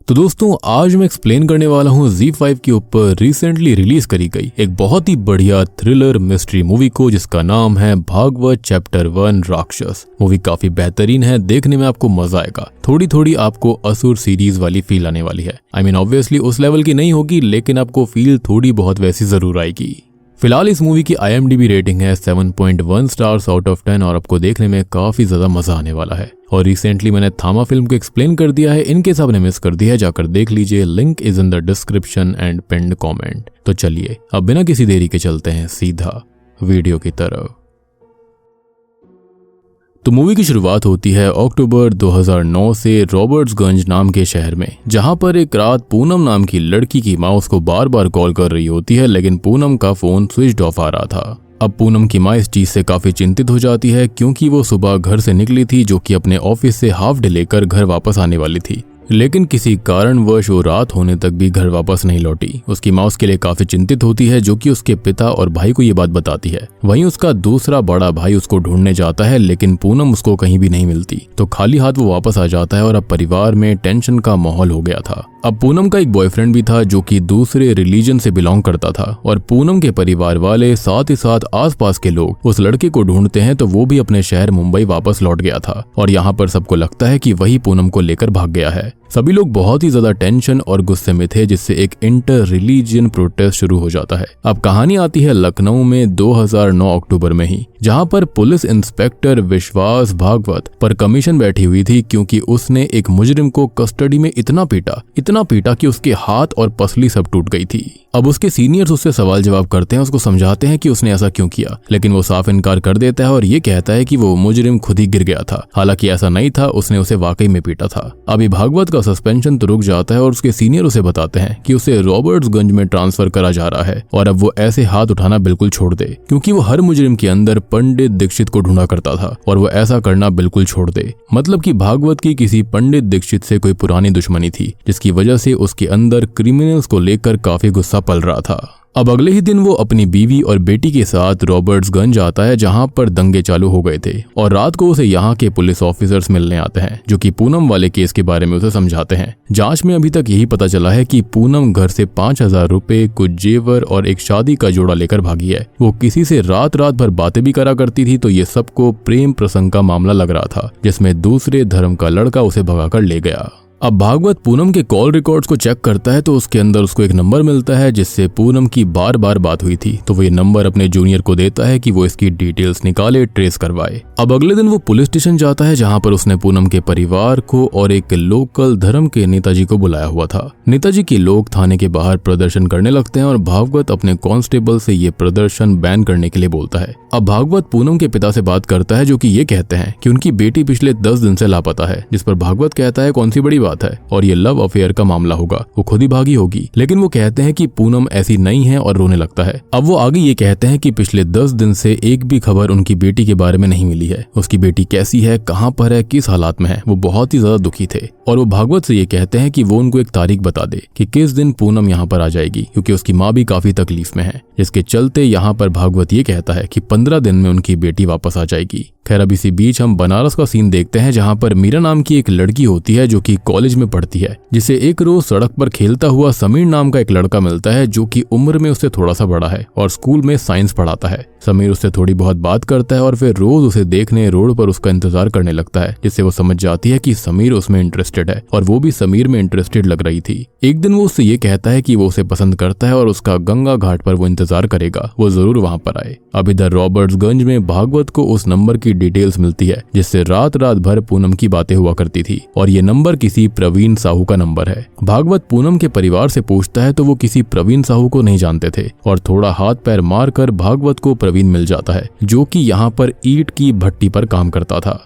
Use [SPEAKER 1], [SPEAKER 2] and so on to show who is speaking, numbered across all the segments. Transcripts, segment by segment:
[SPEAKER 1] तो दोस्तों आज मैं एक्सप्लेन करने वाला हूँ ZEE5 के ऊपर रिसेंटली रिलीज करी गई एक बहुत ही बढ़िया थ्रिलर मिस्ट्री मूवी को जिसका नाम है भागवत चैप्टर 1 राक्षस। मूवी काफी बेहतरीन है, देखने में आपको मजा आएगा। थोड़ी थोड़ी आपको असुर सीरीज वाली फील आने वाली है। I mean ऑब्वियसली उस लेवल की नहीं होगी, लेकिन आपको फील थोड़ी बहुत वैसी जरूर आएगी। फिलहाल इस मूवी की IMDb रेटिंग है 7.1 स्टार्स आउट ऑफ 10 और आपको देखने में काफी ज्यादा मजा आने वाला है। और रिसेंटली मैंने थामा फिल्म को एक्सप्लेन कर दिया है, इनके साथ आपने मिस कर दिया है, जाकर देख लीजिए, link is in the description and pinned comment. तो चलिए अब बिना किसी देरी के चलते हैं सीधा वीडियो की तरफ। तो मूवी की शुरुआत होती है अक्टूबर 2009 से रॉबर्ट्सगंज नाम के शहर में, जहां पर एक रात पूनम नाम की लड़की की माँ उसको बार बार कॉल कर रही होती है, लेकिन पूनम का फोन स्विच ऑफ आ रहा था। अब पूनम की माँ इस चीज से काफी चिंतित हो जाती है, क्योंकि वो सुबह घर से निकली थी, जो कि अपने ऑफिस से हाफ डे लेकर घर वापस आने वाली थी, लेकिन किसी कारणवश वो रात होने तक भी घर वापस नहीं लौटी। उसकी माँ उसके लिए काफी चिंतित होती है, जो कि उसके पिता और भाई को ये बात बताती है। वहीं उसका दूसरा बड़ा भाई उसको ढूंढने जाता है, लेकिन पूनम उसको कहीं भी नहीं मिलती, तो खाली हाथ वो वापस आ जाता है और अब परिवार में टेंशन का माहौल हो गया था। अब पूनम का एक बॉयफ्रेंड भी था, जो कि दूसरे रिलीजन से बिलोंग करता था, और पूनम के परिवार वाले साथ ही साथ आसपास के लोग उस लड़के को ढूंढते हैं, तो वो भी अपने शहर मुंबई वापस लौट गया था और यहाँ पर सबको लगता है कि वही पूनम को लेकर भाग गया है। सभी लोग बहुत ही ज्यादा टेंशन और गुस्से में थे, जिससे एक इंटर रिलीजियन प्रोटेस्ट शुरू हो जाता है। अब कहानी आती है लखनऊ में 2009 अक्टूबर में ही, जहां पर पुलिस इंस्पेक्टर विश्वास भागवत पर कमीशन बैठी हुई थी, क्योंकि उसने एक मुजरिम को कस्टडी में इतना पीटा कि उसके हाथ और पसली सब टूट गई थी। अब उसके सीनियर्स उससे सवाल जवाब करते हैं, उसको समझाते हैं कि उसने ऐसा क्यों किया, लेकिन वो साफ इनकार कर देता है और ये कहता है कि वो मुजरिम खुद ही गिर गया था। हालांकि ऐसा नहीं था, उसने उसे वाकई में पीटा था। अभी भागवत का सस्पेंशन तो रुक जाता है और उसके सीनियर उसे बताते हैं कि उसे रॉबर्ट्सगंज में ट्रांसफर करा जा रहा है और अब वो ऐसे हाथ उठाना बिल्कुल छोड़ दे, क्योंकि वो हर मुजरिम के अंदर पंडित दीक्षित को ढूंढा करता था और वो ऐसा करना बिल्कुल छोड़ दे। मतलब कि भागवत की किसी पंडित दीक्षित से कोई पुरानी दुश्मनी थी, जिसकी वजह से उसके अंदर क्रिमिनल्स को लेकर काफी गुस्सा पल रहा था। अब अगले ही दिन वो अपनी बीवी और बेटी के साथ रॉबर्ट्सगंज आता है, जहां पर दंगे चालू हो गए थे, और रात को उसे यहाँ के पुलिस ऑफिसर्स मिलने आते हैं, जो कि पूनम वाले केस के बारे में उसे समझाते हैं। जांच में अभी तक यही पता चला है कि पूनम घर से 5,000 रुपए, कुछ जेवर और एक शादी का जोड़ा लेकर भागी है। वो किसी से रात भर बातें भी करा करती थी, तो ये सबको प्रेम प्रसंग का मामला लग रहा था, जिसमें दूसरे धर्म का लड़का उसे भगाकर ले गया। अब भागवत पूनम के कॉल रिकॉर्ड्स को चेक करता है, तो उसके अंदर उसको एक नंबर मिलता है जिससे पूनम की बार बात हुई थी, तो वो ये नंबर अपने जूनियर को देता है कि वो इसकी डिटेल्स निकाले, ट्रेस करवाए। अब अगले दिन वो पुलिस स्टेशन जाता है, जहां पर उसने पूनम के परिवार को और एक लोकल धर्म के नेताजी को बुलाया हुआ था। नेताजी के लोग थाने के बाहर प्रदर्शन करने लगते हैं और भागवत अपने कांस्टेबल से ये प्रदर्शन बैन करने के लिए बोलता है। अब भागवत पूनम के पिता से बात करता है, जो कि ये कहते हैं कि उनकी बेटी पिछले 10 दिन से लापता है, जिस पर भागवत कहता है कौन सी बड़ी बात है और ये लव अफेयर का मामला होगा, वो खुद ही भागी होगी। लेकिन वो कहते हैं कि पूनम ऐसी नहीं है और रोने लगता है। अब वो आगे ये कहते हैं कि पिछले 10 दिन से एक भी खबर उनकी बेटी के बारे में नहीं मिली है। उसकी बेटी कैसी है, कहां पर है, किस हालात में है, वो बहुत ही ज्यादा दुखी थे। और वो भागवत से ये कहते हैं कि वो उनको एक तारीख बता दे कि किस दिन पूनम यहाँ पर आ जाएगी, क्योंकि उसकी माँ भी काफी तकलीफ में है। जिसके चलते यहाँ पर भागवत ये कहता है कि 15 दिन में उनकी बेटी वापस आ जाएगी। खैर अब इसी बीच हम बनारस का सीन देखते हैं, जहां पर मीरा नाम की एक लड़की होती है, जो कि कॉलेज में पढ़ती है, जिसे एक रोज सड़क पर खेलता हुआ समीर नाम का एक लड़का मिलता है, जो कि उम्र में उससे थोड़ा सा बड़ा है और स्कूल में साइंस पढ़ाता है। समीर उससे थोड़ी बहुत बात करता है और फिर रोज उसे देखने रोड पर उसका इंतजार करने लगता है, जिससे वो समझ जाती है कि समीर उसमें इंटरेस्टेड है और वो भी समीर में इंटरेस्टेड लग रही थी। एक दिन वो उससे ये कहता है कि वो उसे पसंद करता है और उसका गंगा घाट पर वो इंतजार करेगा, वो जरूर वहां पर आए। अब इधर रॉबर्ट्सगंज में भागवत को उस नंबर की डिटेल्स मिलती है, जिससे रात भर पूनम की बातें हुआ करती थी, और ये नंबर किसी प्रवीण साहू का नंबर है। भागवत पूनम के परिवार से पूछता है, तो वो किसी प्रवीण साहू को नहीं जानते थे, और थोड़ा हाथ पैर मारकर भागवत को प्रवीण मिल जाता है, जो कि यहाँ पर ईंट की भट्टी पर काम करता था।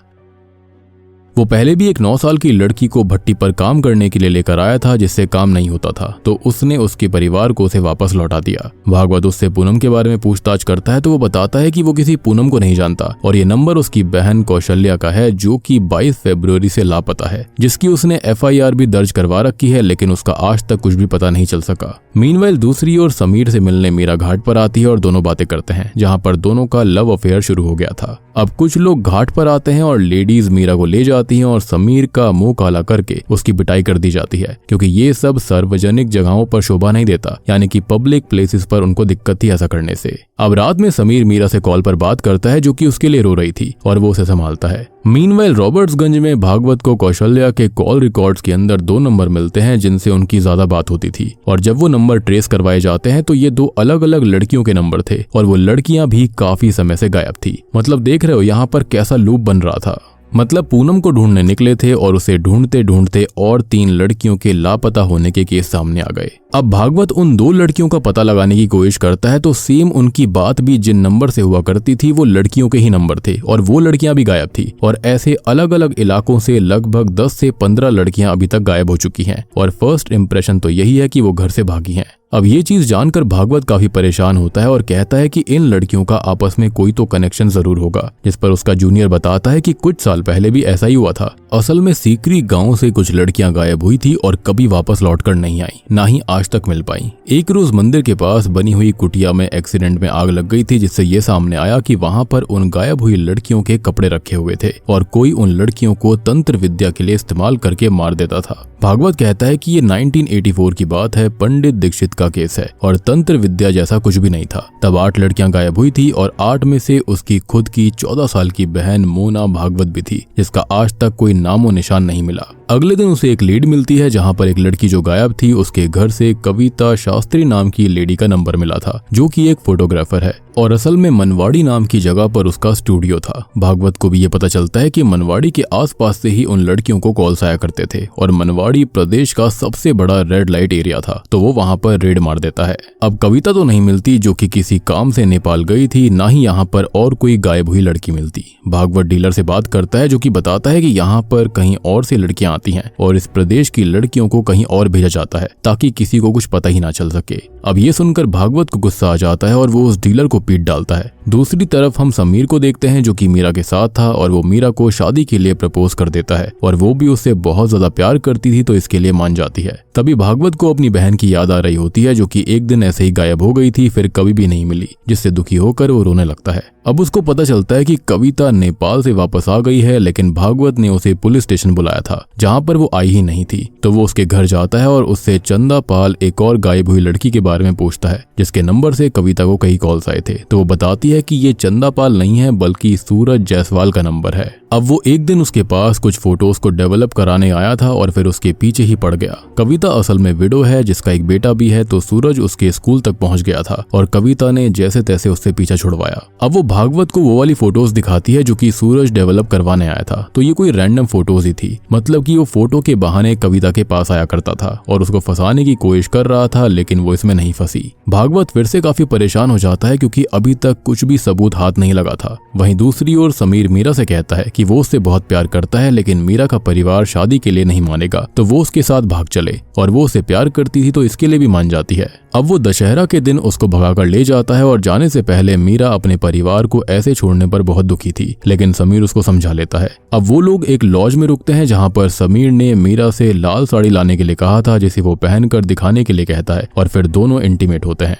[SPEAKER 1] वो पहले भी एक 9 साल की लड़की को भट्टी पर काम करने के लिए लेकर आया था, जिससे काम नहीं होता था, तो उसने उसके परिवार को उसे वापस लौटा दिया। भागवत उससे पूनम के बारे में पूछताछ करता है, तो वो बताता है कि वो किसी पूनम को नहीं जानता और ये नंबर उसकी बहन कौशल्या का है, जो कि 22 फरवरी से लापता है, जिसकी उसने FIR भी दर्ज करवा रखी है, लेकिन उसका आज तक कुछ भी पता नहीं चल सका। मीनवाइल दूसरी ओर समीर से मिलने मीरा घाट पर आती है और दोनों बातें करते हैं, जहाँ पर दोनों का लव अफेयर शुरू हो गया था। अब कुछ लोग घाट पर आते हैं और लेडीज मीरा को ले जाती आती हैं और समीर का मुंह काला करके उसकी पिटाई कर दी जाती है, क्योंकि ये सब सार्वजनिक जगहों पर शोभा नहीं देता, यानी कि पब्लिक प्लेसेस पर उनको दिक्कत थी ऐसा करने से। अब रात में समीर मीरा से कॉल पर बात करता है जो कि उसके लिए रो रही थी और वो उसे संभालता है। मीनवाइल रॉबर्ट्सगंज में भागवत को कौशल्या के कॉल रिकॉर्ड्स के अंदर 2 नंबर मिलते हैं जिनसे उनकी ज्यादा बात होती थी, और जब वो नंबर ट्रेस करवाए जाते हैं तो ये 2 अलग अलग लड़कियों के नंबर थे और वो लड़कियां भी काफी समय से गायब थी। मतलब देख रहे हो यहाँ पर कैसा लूप बन रहा था। मतलब पूनम को ढूंढने निकले थे और उसे ढूंढते ढूंढते और 3 लड़कियों के लापता होने के केस सामने आ गए। अब भागवत उन 2 लड़कियों का पता लगाने की कोशिश करता है तो सेम उनकी बात भी जिन नंबर से हुआ करती थी वो लड़कियों के ही नंबर थे और वो लड़कियां भी गायब थी, और ऐसे अलग अलग इलाकों से लगभग 10 से 15 लड़कियां अभी तक गायब हो चुकी हैं और फर्स्ट इंप्रेशन तो यही है कि वो घर से भागी हैं। अब ये चीज जानकर भागवत काफी परेशान होता है और कहता है कि इन लड़कियों का आपस में कोई तो कनेक्शन जरूर होगा, जिस पर उसका जूनियर बताता है कि कुछ साल पहले भी ऐसा ही हुआ था। असल में सीकरी गांव से कुछ लड़कियां गायब हुई थी और कभी वापस लौटकर नहीं आई, ना ही आज तक मिल पाई। एक रोज मंदिर के पास बनी हुई कुटिया में एक्सीडेंट में आग लग गई थी, जिससे ये सामने आया कि वहां पर उन गायब हुई लड़कियों के कपड़े रखे हुए थे और कोई उन लड़कियों को तंत्र विद्या के लिए इस्तेमाल करके मार देता था। भागवत कहता है कि ये 1984 की बात है, पंडित दीक्षित का केस है और तंत्र विद्या जैसा कुछ भी नहीं था। तब 8 लड़कियां गायब हुई थी और 8 में से उसकी खुद की 14 साल की बहन मोना भागवत भी थी, जिसका आज तक कोई नामो निशान नहीं मिला। अगले दिन उसे एक लीड मिलती है जहां पर एक लड़की जो गायब थी उसके घर से कविता शास्त्री नाम की लेडी का नंबर मिला था, जो कि एक फोटोग्राफर है और असल में मनवाड़ी नाम की जगह पर उसका स्टूडियो था। भागवत को भी ये पता चलता है कि मनवाड़ी के आसपास से ही उन लड़कियों को कॉल्स आया करते थे और मनवाड़ी प्रदेश का सबसे बड़ा रेड लाइट एरिया था, तो वो वहां पर रेड मार देता है। अब कविता तो नहीं मिलती जो कि किसी काम से नेपाल गई थी, ना ही यहाँ पर और कोई गायब हुई लड़की मिलती। भागवत डीलर से बात करता है जो कि बताता है कि यहाँ पर कहीं और से लड़कियां आती हैं और इस प्रदेश की लड़कियों को कहीं और भेजा जाता है ताकि किसी को कुछ पता ही ना चल सके। अब ये सुनकर भागवत को गुस्सा आ जाता है और वो उस डीलर को पीट डालता है। दूसरी तरफ हम समीर को देखते हैं जो कि मीरा के साथ था और वो मीरा को शादी के लिए प्रपोज कर देता है और वो भी उससे बहुत ज्यादा प्यार करती थी तो इसके लिए मान जाती है। तभी भागवत को अपनी बहन की याद आ रही होती है जो कि एक दिन ऐसे ही गायब हो गई थी, फिर कभी भी नहीं मिली, जिससे दुखी होकर वो रोने लगता है। अब उसको पता चलता है कि कविता नेपाल से वापस आ गई है, लेकिन भागवत ने उसे पुलिस स्टेशन बुलाया था जहाँ पर वो आई ही नहीं थी। तो वो उसके घर जाता है और उससे चंदा पाल, एक और गायब हुई लड़की के बारे में पूछता है जिसके नंबर से कविता को कई कॉल्स आए थे। तो वो बताती है कि ये चंदा पाल नहीं है बल्कि सूरज जायसवाल का नंबर है। अब वो एक दिन उसके पास कुछ फोटोज को डेवलप कराने आया था और फिर उसके पीछे ही पड़ गया। कविता असल में विडो है जिसका एक बेटा भी है, तो सूरज उसके स्कूल तक पहुंच गया था और कविता ने जैसे तैसे उससे पीछा छुड़वाया। अब वो भागवत को वो वाली फोटोज दिखाती है जो कि सूरज डेवलप करवाने आया था, तो ये कोई रैंडम फोटोज ही थी। मतलब कि वो फोटो के बहाने कविता के पास आया करता था और उसको फंसाने की कोशिश कर रहा था, लेकिन वो इसमें नहीं फंसी। भागवत फिर से काफी परेशान हो जाता है क्योंकि अभी तक कुछ भी सबूत हाथ नहीं लगा था। वहीं दूसरी ओर समीर मीरा से कहता है कि वो उससे बहुत प्यार करता है, लेकिन मीरा का परिवार शादी के लिए नहीं मानेगा, तो वो उसके साथ भाग चले और वो उसे प्यार करती थी तो इसके लिए भी मान जाती है। अब वो दशहरा के दिन उसको भगाकर ले जाता है और जाने से पहले मीरा अपने परिवार को ऐसे छोड़ने पर बहुत दुखी थी, लेकिन समीर उसको समझा लेता है। अब वो लोग एक लॉज में रुकते हैं जहाँ पर समीर ने मीरा से लाल साड़ी लाने के लिए कहा था जिसे वो पहनकर दिखाने के लिए कहता है और फिर दोनों इंटीमेट होते हैं।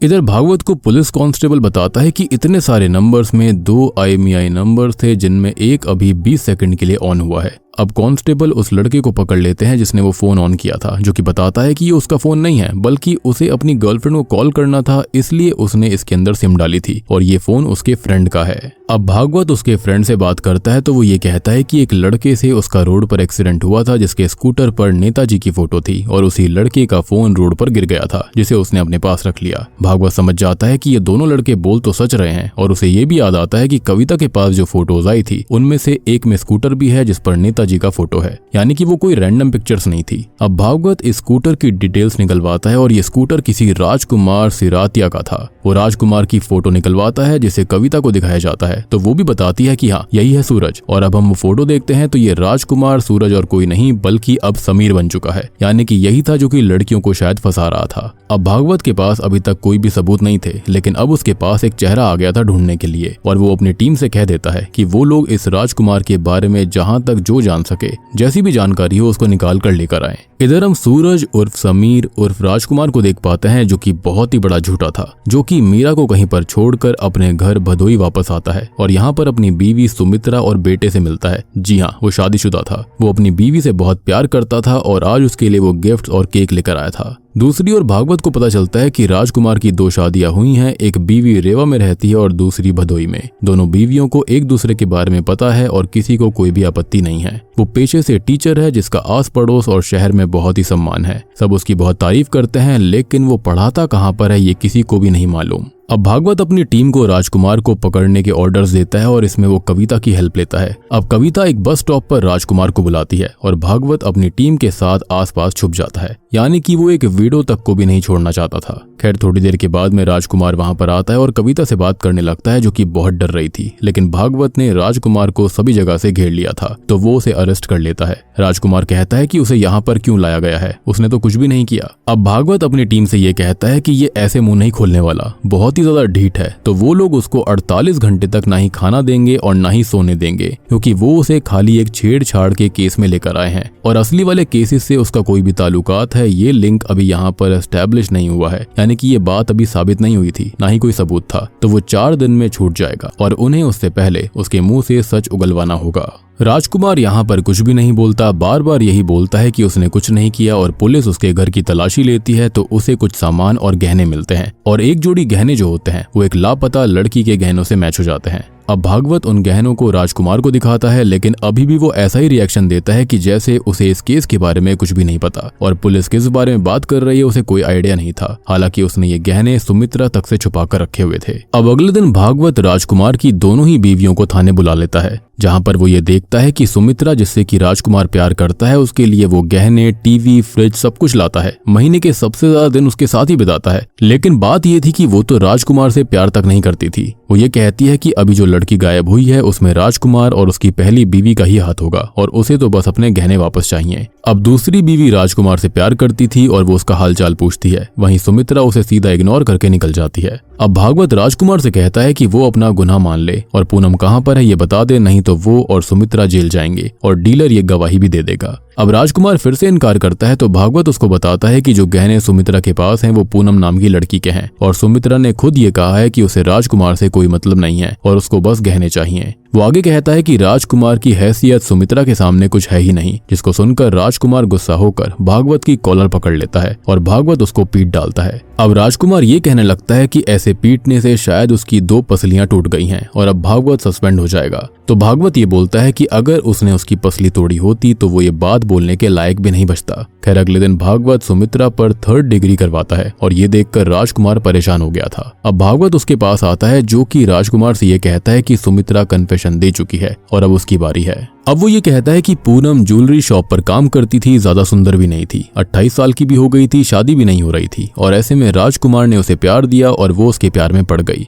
[SPEAKER 1] इधर भागवत को पुलिस कांस्टेबल बताता है कि इतने सारे नंबर्स में 2 IMEI नंबर्स थे जिनमें एक अभी 20 सेकंड के लिए ऑन हुआ है। अब कांस्टेबल उस लड़के को पकड़ लेते हैं जिसने वो फोन ऑन किया था, जो कि बताता है कि ये उसका फोन नहीं है बल्कि उसे अपनी गर्लफ्रेंड को कॉल करना था, इसलिए उसने इसके अंदर सिम डाली थी और ये फोन उसके फ्रेंड का है। अब भागवत उसके फ्रेंड से बात करता है तो वो ये कहता है कि एक लड़के से उसका रोड पर एक्सीडेंट हुआ था जिसके स्कूटर पर नेताजी की फोटो थी और उसी लड़के का फोन रोड पर गिर गया था जिसे उसने अपने पास रख लिया। भागवत समझ जाता है कि ये दोनों लड़के बोल तो सच रहे हैं और उसे ये भी याद आता है कि कविता के पास जो फोटोज आई थी उनमें से एक में स्कूटर भी है जिस पर नेताजी का फोटो है, यानी कि वो कोई रैंडम पिक्चर्स नहीं थी। अब भागवत इस स्कूटर की डिटेल्स निकलवाता है और ये स्कूटर किसी राजकुमार सिरातिया का था। वो राजकुमार की फोटो निकलवाता है जिसे कविता को दिखाया जाता है, तो वो भी बताती है कि हाँ यही है सूरज। और अब हम वो फोटो देखते हैं तो ये राजकुमार सूरज और कोई नहीं बल्कि अब समीर बन चुका है, यानी कि यही था जो कि लड़कियों को शायद फंसा रहा था। अब भागवत के पास अभी तक कोई भी सबूत नहीं थे, लेकिन अब उसके पास एक चेहरा आ गया था ढूंढने के लिए और वो अपनी टीम से कह देता है कि वो लोग इस राजकुमार के बारे में जहां तक जो जान सके। जैसी भी जानकारी हो उसको निकाल कर लेकर आए। इधर हम सूरज उर्फ समीर उर्फ राजकुमार को देख पाते हैं, जो कि बहुत ही बड़ा झूठा था, जो कि मीरा को कहीं पर छोड़कर अपने घर भदोई वापस आता है और यहाँ पर अपनी बीवी सुमित्रा और बेटे से मिलता है। जी हाँ, वो शादीशुदा था। वो अपनी बीवी से बहुत प्यार करता था और आज उसके लिए वो गिफ्ट और केक लेकर आया था। दूसरी ओर भागवत को पता चलता है कि राजकुमार की 2 शादियां हुई हैं। एक बीवी रेवा में रहती है और दूसरी भदोई में। दोनों बीवियों को एक दूसरे के बारे में पता है और किसी को कोई भी आपत्ति नहीं है। वो पेशे से टीचर है, जिसका आस पड़ोस और शहर में बहुत ही सम्मान है। सब उसकी बहुत तारीफ करते हैं, लेकिन वो पढ़ाता कहाँ पर है ये किसी को भी नहीं मालूम। अब भागवत अपनी टीम को राजकुमार को पकड़ने के ऑर्डर्स देता है और इसमें वो कविता की हेल्प लेता है। अब कविता एक बस स्टॉप पर राजकुमार को बुलाती है और भागवत अपनी टीम के साथ आसपास छुप जाता है, यानी कि वो एक वीडियो तक को भी नहीं छोड़ना चाहता था। खैर थोड़ी देर के बाद में राजकुमार वहां पर आता है और कविता से बात करने लगता है, जो कि बहुत डर रही थी। लेकिन भागवत ने राजकुमार को सभी जगह से घेर लिया था, तो वो उसे अरेस्ट कर लेता है। राजकुमार कहता है कि उसे यहाँ पर क्यों लाया गया है, उसने तो कुछ भी नहीं किया। अब भागवत अपनी टीम से ये कहता है कि ये ऐसे मुंह नहीं खोलने वाला, बहुत ही ज्यादा ढीठ है, तो वो लोग उसको 48 घंटे तक ना ही खाना देंगे और ना ही सोने देंगे, क्योंकि वो उसे खाली एक छेड़छाड़ के केस में लेकर आए हैं और असली वाले केसेस से उसका कोई भी ताल्लुकात है ये लिंक अभी यहाँ पर एस्टेब्लिश नहीं हुआ है, यानी कि ये बात अभी साबित नहीं हुई थी, ना ही कोई सबूत था। तो वो 4 दिन में छूट जाएगा और उन्हें उससे पहले उसके मुंह से सच उगलवाना होगा। राजकुमार यहाँ पर कुछ भी नहीं बोलता, बार बार यही बोलता है कि उसने कुछ नहीं किया और पुलिस उसके घर की तलाशी लेती है तो उसे कुछ सामान और गहने मिलते हैं और एक जोड़ी गहने जो होते हैं वो एक लापता लड़की के गहनों से मैच हो जाते हैं। अब भागवत उन गहनों को राजकुमार को दिखाता है, लेकिन अभी भी वो ऐसा ही रिएक्शन देता है कि जैसे उसे इस केस के बारे में कुछ भी नहीं पता और पुलिस किस बारे में बात कर रही है उसे कोई आइडिया नहीं था। हालांकि उसने ये गहने सुमित्रा तक से छुपा कर रखे हुए थे। अब अगले दिन भागवत राजकुमार की दोनों ही बीवियों को थाने बुला लेता है, जहाँ पर वो ये देखता है कि सुमित्रा जिससे कि राजकुमार प्यार करता है उसके लिए वो गहने, टीवी, फ्रिज सब कुछ लाता है। महीने के सबसे ज्यादा दिन उसके साथ ही बिताता है। लेकिन बात ये थी कि वो तो राजकुमार से प्यार तक नहीं करती थी। वो ये कहती है कि अभी जो लड़की गायब हुई है उसमें राजकुमार और उसकी पहली बीवी का ही हाथ होगा और उसे तो बस अपने गहने वापस चाहिए। अब दूसरी बीवी राजकुमार से प्यार करती थी और वो उसका हालचाल पूछती है, वहीं सुमित्रा उसे सीधा इग्नोर करके निकल जाती है। अब भागवत राजकुमार से कहता है कि वो अपना गुनाह मान ले और पूनम कहाँ पर है ये बता दे, नहीं तो वो और सुमित्रा जेल जाएंगे और डीलर ये गवाही भी दे देगा। अब राजकुमार फिर से इनकार करता है तो भागवत उसको बताता है कि जो गहने सुमित्रा के पास हैं वो पूनम नाम की लड़की के हैं और सुमित्रा ने खुद ये कहा है कि उसे राजकुमार से कोई मतलब नहीं है और उसको बस गहने चाहिए। वो आगे कहता है कि राजकुमार की हैसियत सुमित्रा के सामने कुछ है ही नहीं, जिसको सुनकर राजकुमार गुस्सा होकर भागवत की कॉलर पकड़ लेता है और भागवत उसको पीट डालता है। अब राजकुमार ये कहने लगता है कि ऐसे पीटने से शायद उसकी 2 पसलियां टूट गई हैं और अब भागवत सस्पेंड हो जाएगा। तो भागवत ये बोलता है कि अगर उसने उसकी पसली तोड़ी होती तो वो ये बात बोलने के लायक भी नहीं बचता। खैर अगले दिन भागवत सुमित्रा पर 3rd डिग्री करवाता है और ये देखकर राजकुमार परेशान हो गया था। अब भागवत उसके पास आता है, जो कि राजकुमार से ये कहता है कि सुमित्रा कन्फेशन दे चुकी है और अब उसकी बारी है। अब वो ये कहता है कि पूनम ज्वेलरी शॉप पर काम करती थी, ज्यादा सुंदर भी नहीं थी, 28 साल की भी हो गई थी, शादी भी नहीं हो रही थी और ऐसे में राजकुमार ने उसे प्यार दिया और वो उसके प्यार में पड़ गई।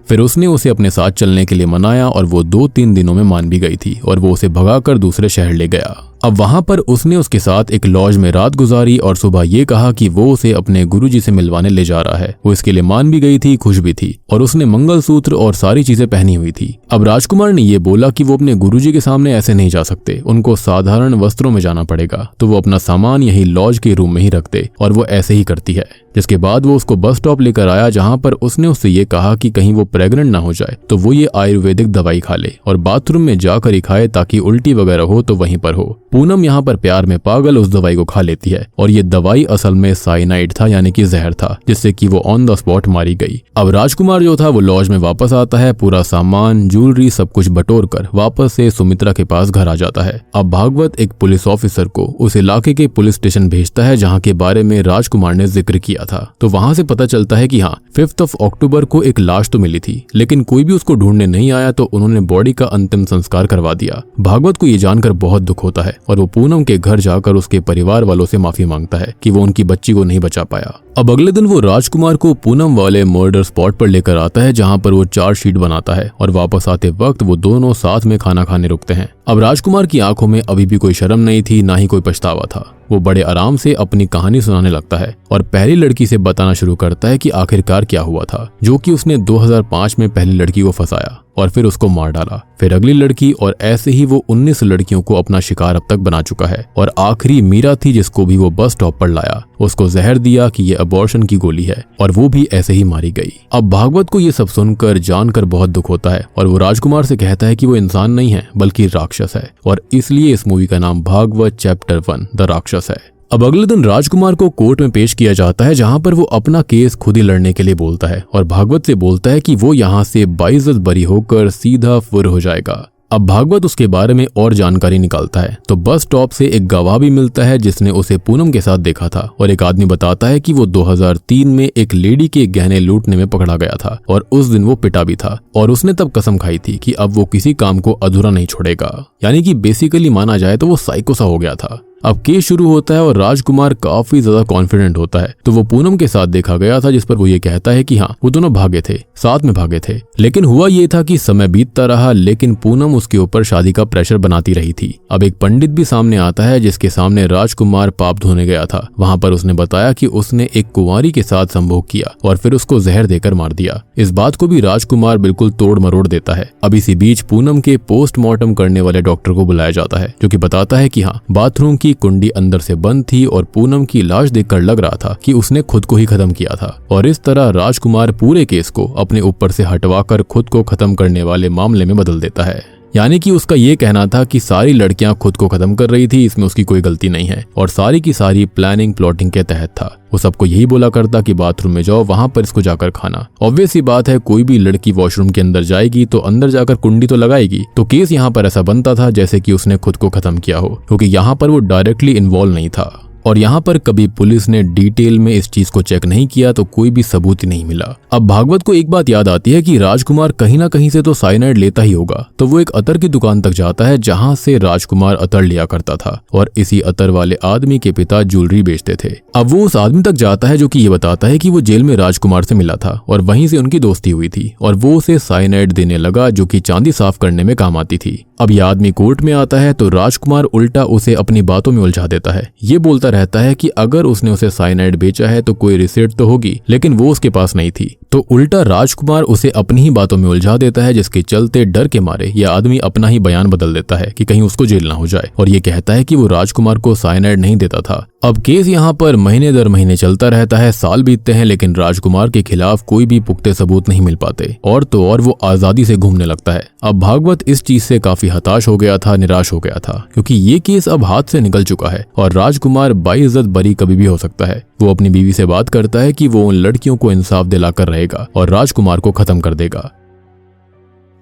[SPEAKER 1] फिर उसने उसे अपने साथ चलने के लिए मनाया और वो 2-3 दिनों में मान भी गई थी और वो उसे भगाकर दूसरे शहर ले गया। अब वहां पर उसने उसके साथ एक लॉज में रात गुजारी और सुबह ये कहा कि वो उसे अपने गुरुजी से मिलवाने ले जा रहा है। वो इसके लिए मान भी गई थी, खुश भी थी और उसने मंगलसूत्र और सारी चीजें पहनी हुई थी। अब राजकुमार ने ये बोला कि वो अपने गुरुजी के सामने ऐसे नहीं जा सकते, उनको साधारण वस्त्रों में जाना पड़ेगा, तो वो अपना सामान यही लॉज के रूम में ही रख दे और वो ऐसे ही करती है। जिसके बाद वो उसको बस स्टॉप लेकर आया, जहां पर उसने उससे ये कहा कि कहीं वो प्रेग्नेंट ना हो जाए तो वो ये आयुर्वेदिक दवाई खा ले और बाथरूम में जाकर ही खाए ताकि उल्टी वगैरह हो तो वहीं पर हो। पूनम यहाँ पर प्यार में पागल उस दवाई को खा लेती है और ये दवाई असल में साइनाइड था, यानी कि जहर था, जिससे कि वो ऑन द स्पॉट मारी गई। अब राजकुमार जो था वो लॉज में वापस आता है, पूरा सामान, ज्वेलरी सब कुछ बटोर कर वापस से सुमित्रा के पास घर आ जाता है। अब भागवत एक पुलिस ऑफिसर को उस इलाके के पुलिस स्टेशन भेजता है जहाँ के बारे में राजकुमार ने जिक्र किया था। तो वहां से पता चलता है कि हाँ 5 अक्टूबर को एक लाश तो मिली थी, लेकिन कोई भी उसको ढूंढने नहीं आया, तो उन्होंने बॉडी का अंतिम संस्कार करवा दिया। भागवत को ये जानकर बहुत दुख होता है और वो पूनम के घर जाकर उसके परिवार वालों से माफी मांगता है कि वो उनकी बच्ची को नहीं बचा पाया। अब अगले दिन वो राजकुमार को पूनम वाले मर्डर स्पॉट पर लेकर आता है, जहां पर वो चार्जशीट बनाता है और वापस आते वक्त वो दोनों साथ में खाना खाने रुकते हैं। अब राजकुमार की आंखों में अभी भी कोई शर्म नहीं थी, ना ही कोई पछतावा था। वो बड़े आराम से अपनी कहानी सुनाने लगता है और पहली लड़की से बताना शुरू करता है कि आखिरकार क्या हुआ था, जो कि उसने 2005 में पहली लड़की को फंसाया और फिर उसको मार डाला, फिर अगली लड़की, और ऐसे ही वो 19 लड़कियों को अपना शिकार अब तक बना चुका है। और आखिरी मीरा थी, जिसको भी वो बस स्टॉप पर लाया, उसको जहर दिया कि ये अबॉर्शन की गोली है, और वो भी ऐसे ही मारी गई। अब भागवत को ये सब सुनकर जानकर बहुत दुख होता है और वो राजकुमार से कहता है कि वो इंसान नहीं है बल्कि राक्षस है, और इसलिए इस मूवी का नाम भागवत चैप्टर 1 द राक्षस है। अब अगले दिन राजकुमार को कोर्ट में पेश किया जाता है, जहां पर वो अपना केस खुद ही लड़ने के लिए बोलता है और भागवत से बोलता है कि वो यहाँ से बाइज्जत बरी होकर सीधा फुर हो जाएगा। अब भागवत उसके बारे में और जानकारी निकालता है तो बस स्टॉप से एक गवाह भी मिलता है जिसने उसे पूनम के साथ देखा था, और एक आदमी बताता है कि वो 2003 में एक लेडी के गहने लूटने में पकड़ा गया था और उस दिन वो पिटा भी था, और उसने तब कसम खाई थी कि अब वो किसी काम को अधूरा नहीं छोड़ेगा। यानी कि बेसिकली माना जाए तो वो साइको सा हो गया था। अब केस शुरू होता है और राजकुमार काफी ज्यादा कॉन्फिडेंट होता है, तो वो पूनम के साथ देखा गया था, जिस पर वो ये कहता है कि हाँ वो दोनों भागे थे, साथ में भागे थे। लेकिन हुआ ये था कि समय बीतता रहा, लेकिन पूनम उसके ऊपर शादी का प्रेशर बनाती रही थी। अब एक पंडित भी सामने आता है जिसके सामने राजकुमार पाप धोने गया था। वहां पर उसने बताया कि उसने एक कुंवारी के साथ संभोग किया और फिर उसको जहर देकर मार दिया। इस बात को भी राजकुमार बिल्कुल तोड़ मरोड़ देता है। अब इसी बीच पूनम के पोस्टमार्टम करने वाले डॉक्टर को बुलाया जाता है, जो कि बताता है कि हाँ बाथरूम की कुंडी अंदर से बंद थी और पूनम की लाश देखकर लग रहा था कि उसने खुद को ही खत्म किया था। और इस तरह राजकुमार पूरे केस को अपने ऊपर से हटवाकर खुद को खत्म करने वाले मामले में बदल देता है। यानी कि उसका ये कहना था कि सारी लड़कियां खुद को खत्म कर रही थी, इसमें उसकी कोई गलती नहीं है, और सारी की सारी प्लानिंग प्लॉटिंग के तहत था। वो सबको यही बोला करता कि बाथरूम में जाओ, वहां पर इसको जाकर खाना। ऑब्वियस सी बात है, कोई भी लड़की वॉशरूम के अंदर जाएगी तो अंदर जाकर कुंडी तो लगाएगी। तो केस यहाँ पर ऐसा बनता था जैसे कि उसने खुद को खत्म किया हो, क्योंकि यहाँ पर वो डायरेक्टली इन्वॉल्व नहीं था। और यहाँ पर कभी पुलिस ने डिटेल में इस चीज को चेक नहीं किया तो कोई भी सबूत ही नहीं मिला। अब भागवत को एक बात याद आती है कि राजकुमार कहीं ना कहीं से तो साइनाइड लेता ही होगा, तो वो एक अतर की दुकान तक जाता है जहाँ से राजकुमार अतर लिया करता था, और इसी अतर वाले आदमी के पिता ज्वेलरी बेचते थे। अब वो उस आदमी तक जाता है जो कि ये बताता है कि वो जेल में राजकुमार से मिला था और वहीं से उनकी दोस्ती हुई थी, और वो उसे साइनाइड देने लगा जो कि चांदी साफ करने में काम आती थी। अब ये आदमी कोर्ट में आता है तो राजकुमार उल्टा उसे अपनी बातों में उलझा देता है। ये बोलता रहता है कि अगर उसने उसे साइनाइड बेचा है तो कोई रिसीट तो होगी, लेकिन वो उसके पास नहीं थी। तो उल्टा राजकुमार उसे अपनी ही बातों में उलझा देता है, जिसके चलते डर के मारे यह आदमी अपना ही बयान बदल देता है कि कहीं उसको जेल ना हो जाए, और ये कहता है कि वो राजकुमार को साइनाइड नहीं देता था। अब केस यहाँ पर महीने दर महीने चलता रहता है, साल बीतते हैं, लेकिन राजकुमार के खिलाफ कोई भी पुख्ते सबूत नहीं मिल पाते, और तो और वो आजादी से घूमने लगता है। अब भागवत इस चीज से काफी हताश हो गया था, निराश हो गया था, क्योंकि ये केस अब हाथ से निकल चुका है और राजकुमार बाइज्जत बरी कभी भी हो सकता है। वो अपनी बीवी से बात करता है कि वो उन लड़कियों को इंसाफ दिलाकर रहेगा और राजकुमार को खत्म कर देगा।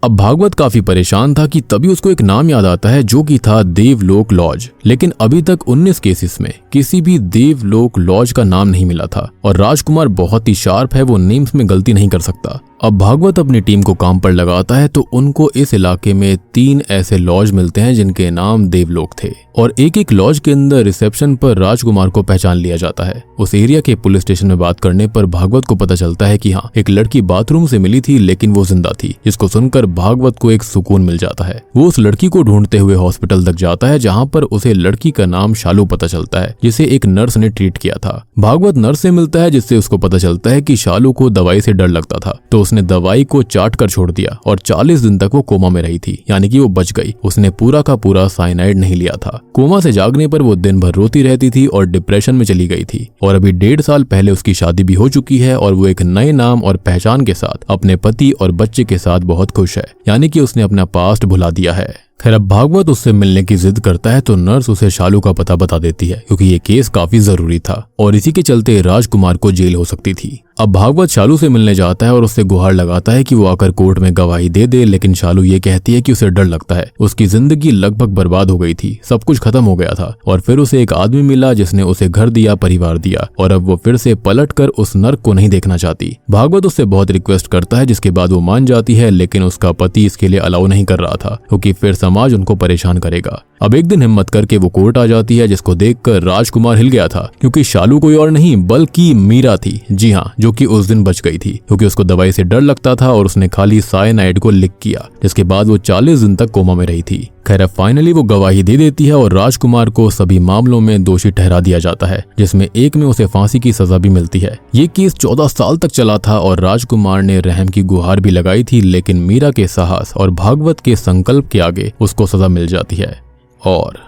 [SPEAKER 1] अब भागवत काफी परेशान था कि तभी उसको एक नाम याद आता है जो कि था देवलोक लॉज। लेकिन अभी तक 19 केसेस में किसी भी देवलोक लॉज का नाम नहीं मिला था, और राजकुमार बहुत ही शार्प है, वो नेम्स में गलती नहीं कर सकता। अब भागवत अपनी टीम को काम पर लगाता है तो उनको इस इलाके में 3 ऐसे लॉज मिलते हैं जिनके नाम देवलोक थे, और एक एक लॉज के अंदर रिसेप्शन पर राजकुमार को पहचान लिया जाता है। उस एरिया के पुलिस स्टेशन में बात करने पर भागवत को पता चलता है कि हाँ एक लड़की बाथरूम से मिली थी, लेकिन वो जिंदा थी, जिसको सुनकर भागवत को एक सुकून मिल जाता है। वो उस लड़की को ढूंढते हुए हॉस्पिटल तक जाता है, जहाँ पर उसे लड़की का नाम शालू पता चलता है, जिसे एक नर्स ने ट्रीट किया था। भागवत नर्स से मिलता है, जिससे उसको पता चलता है कि शालू को दवाई से डर लगता था, तो उसने दवाई को चाट कर छोड़ दिया और 40 दिन तक वो कोमा में रही थी, यानी कि वो बच गई। उसने पूरा का पूरा साइनाइड नहीं लिया था। कोमा से जागने पर वो दिन भर रोती रहती थी और डिप्रेशन में चली गई थी, और अभी 1.5 साल पहले उसकी शादी भी हो चुकी है, और वो एक नए नाम और पहचान के साथ अपने पति और बच्चे के साथ बहुत खुश है, यानी कि उसने अपना पास्ट भुला दिया है। खैर अब भागवत उससे मिलने की जिद करता है तो नर्स उसे शालू का पता बता देती है, क्योंकि ये केस काफी जरूरी था और इसी के चलते राजकुमार को जेल हो सकती थी। अब भागवत शालू से मिलने जाता है और उससे गुहार लगाता है कि वो आकर कोर्ट में गवाही दे दे, लेकिन शालू ये कहती है कि उसे डर लगता है। उसकी जिंदगी लगभग बर्बाद हो गई थी, सब कुछ खत्म हो गया था, और फिर उसे एक आदमी मिला जिसने उसे घर दिया, परिवार दिया, और अब वो फिर से पलट कर उस नर्क को नहीं देखना चाहती। भागवत उससे बहुत रिक्वेस्ट करता है, जिसके बाद वो मान जाती है, लेकिन उसका पति इसके लिए अलाउ नहीं कर रहा था, क्योंकि फिर समाज उनको परेशान करेगा। अब एक दिन हिम्मत करके वो कोर्ट आ जाती है, जिसको देखकर राजकुमार हिल गया था, क्योंकि शालू कोई और नहीं बल्कि मीरा थी। जी हाँ, जो जो कि उस दिन बच गई थी क्योंकि उसको दवाई से डर लगता था और उसने खाली साइनाइड को लिक किया, जिसके बाद वो 40 दिन तक कोमा में रही थी। खैर फाइनली वो गवाही दे देती है और राजकुमार को सभी मामलों में दोषी ठहरा दिया जाता है, जिसमें एक में उसे फांसी की सजा भी मिलती है। ये केस 14 साल तक चला था और राजकुमार ने रहम की गुहार भी लगाई थी, लेकिन मीरा के साहस और भागवत के संकल्प के आगे उसको सजा मिल जाती है। और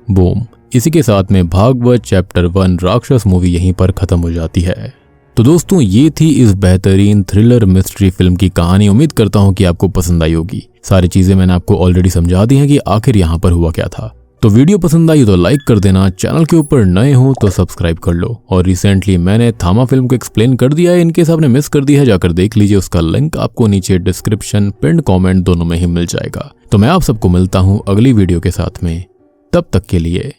[SPEAKER 1] बूम, इसी के साथ में भागवत चैप्टर 1 राक्षस मूवी यहीं पर खत्म हो जाती है। तो दोस्तों ये थी इस बेहतरीन थ्रिलर मिस्ट्री फिल्म की कहानी। उम्मीद करता हूँ कि आपको पसंद आई होगी। सारी चीजें मैंने आपको ऑलरेडी समझा दी हैं कि आखिर यहाँ पर हुआ क्या था। तो वीडियो पसंद आई तो लाइक कर देना, चैनल के ऊपर नए हो तो सब्सक्राइब कर लो। और रिसेंटली मैंने थामा फिल्म को एक्सप्लेन कर दिया है, इनकेस आपने मिस कर दिया है जाकर देख लीजिए, उसका लिंक आपको नीचे डिस्क्रिप्शन पिन कमेंट दोनों में ही मिल जाएगा। तो मैं आप सबको मिलता हूँ अगली वीडियो के साथ में, तब तक के लिए